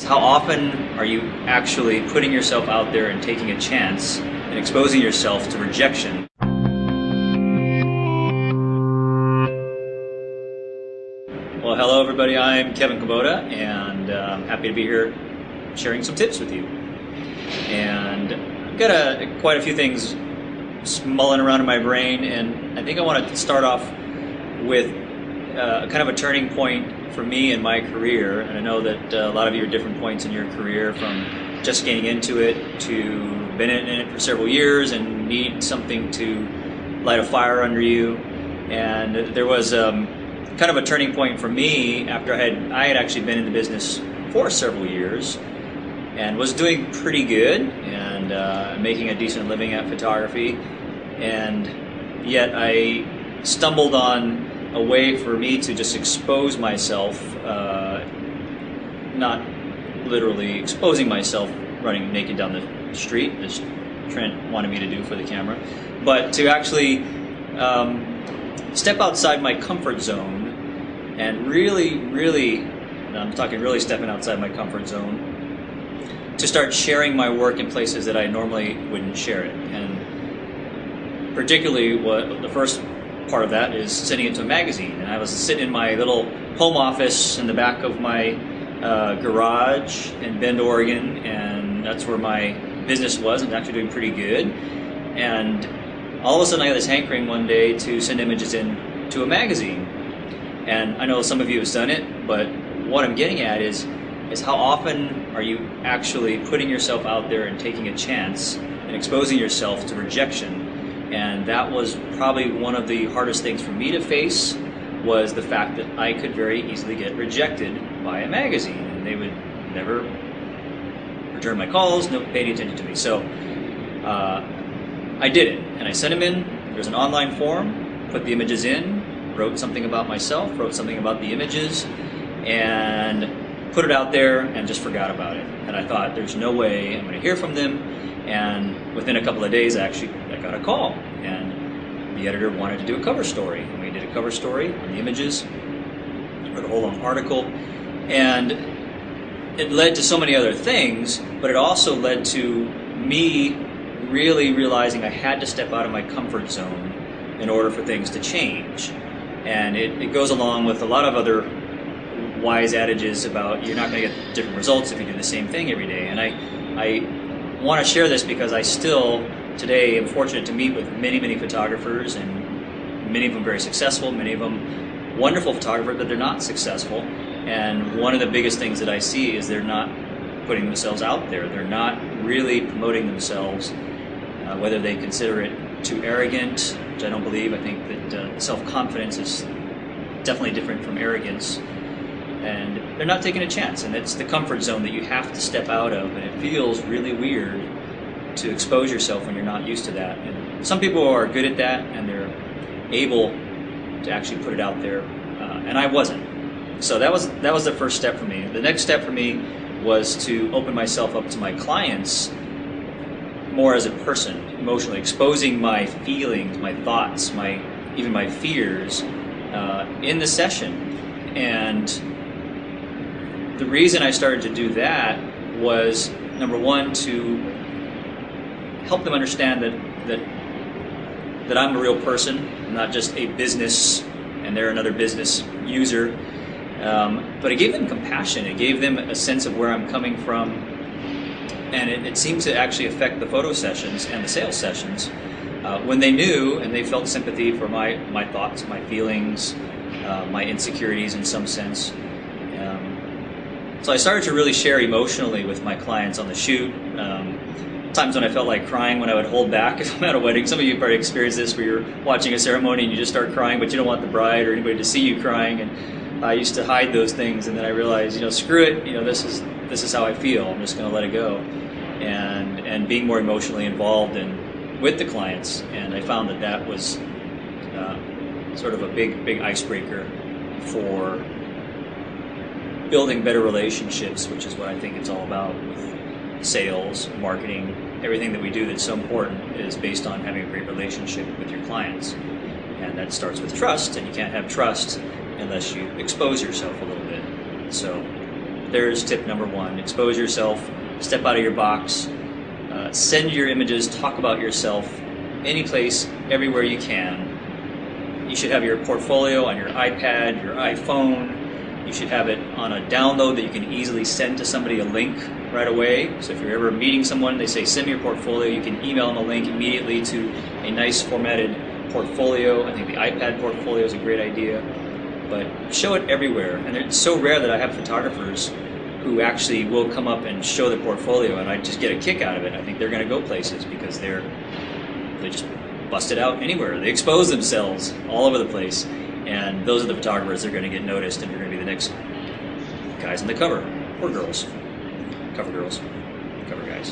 How often are you actually putting yourself out there and taking a chance and exposing yourself to rejection? Well, hello everybody, I'm Kevin Kubota, and I'm happy to be here sharing some tips with you. And I've got quite a few things mulling around in my brain, and I think I want to start off with kind of a turning point for me in my career. And I know that a lot of you are different points in your career, from just getting into it to been in it for several years and need something to light a fire under you. And there was kind of a turning point for me after I had actually been in the business for several years and was doing pretty good and making a decent living at photography, and yet I stumbled on a way for me to just expose myself, not literally exposing myself running naked down the street, as Trent wanted me to do for the camera, but to actually step outside my comfort zone and really, and I'm talking really stepping outside my comfort zone, to start sharing my work in places that I normally wouldn't share it. And particularly the first part of that is sending it to a magazine. And I was sitting in my little home office in the back of my garage in Bend, Oregon, and that's where my business was. I was actually doing pretty good. And all of a sudden I got this hankering one day to send images in to a magazine. And I know some of you have done it, but what I'm getting at is how often are you actually putting yourself out there and taking a chance and exposing yourself to rejection? And that was probably one of the hardest things for me to face, was the fact that I could very easily get rejected by a magazine, and they would never return my calls, no pay any attention to me. So I did it, and I sent them in. There's an online form, put the images in, wrote something about myself, wrote something about the images, and put it out there and just forgot about it. And I thought, there's no way I'm going to hear from them. And within a couple of days, I got a call, and the editor wanted to do a cover story. And we did a cover story on the images, wrote a whole long article, and it led to so many other things, but it also led to me really realizing I had to step out of my comfort zone in order for things to change. And it goes along with a lot of other wise adages about you're not going to get different results if you do the same thing every day. And I want to share this because I still today am fortunate to meet with many photographers, and many of them very successful, many of them wonderful photographers, but they're not successful. And one of the biggest things that I see is they're not putting themselves out there. They're not really promoting themselves, whether they consider it too arrogant, which I don't believe. I think that self-confidence is definitely different from arrogance. And they're not taking a chance, and it's the comfort zone that you have to step out of, and it feels really weird to expose yourself when you're not used to that. And some people are good at that, and they're able to actually put it out there, and I wasn't. So that was the first step for me. The next step for me was to open myself up to my clients more as a person, emotionally, exposing my feelings, my thoughts, even my fears in the session. And the reason I started to do that was, number one, to help them understand that I'm a real person, I'm not just a business and they're another business user. But it gave them compassion, it gave them a sense of where I'm coming from, and it seemed to actually affect the photo sessions and the sales sessions when they knew and they felt sympathy for my thoughts, my feelings, my insecurities in some sense. So I started to really share emotionally with my clients on the shoot. Times when I felt like crying, when I would hold back if I'm at a wedding. Some of you probably experienced this, where you're watching a ceremony and you just start crying, but you don't want the bride or anybody to see you crying. And I used to hide those things, and then I realized, screw it. This is how I feel. I'm just going to let it go, and being more emotionally involved with the clients. And I found that was sort of a big icebreaker for building better relationships, which is what I think it's all about with sales, marketing, everything that we do that's so important is based on having a great relationship with your clients. And that starts with trust, and you can't have trust unless you expose yourself a little bit. So there's tip number one. Expose yourself, step out of your box, send your images, talk about yourself, any place, everywhere you can. You should have your portfolio on your iPad, your iPhone. You should have it on a download that you can easily send to somebody a link right away. So if you're ever meeting someone, they say send me your portfolio, you can email them a link immediately to a nice formatted portfolio. I think the iPad portfolio is a great idea, but show it everywhere. And it's so rare that I have photographers who actually will come up and show their portfolio, and I just get a kick out of it. I think they're going to go places because they just bust it out anywhere. They expose themselves all over the place, and those are the photographers that are going to get noticed, and you're going to be the next guys on the cover, or girls, cover girls, cover guys.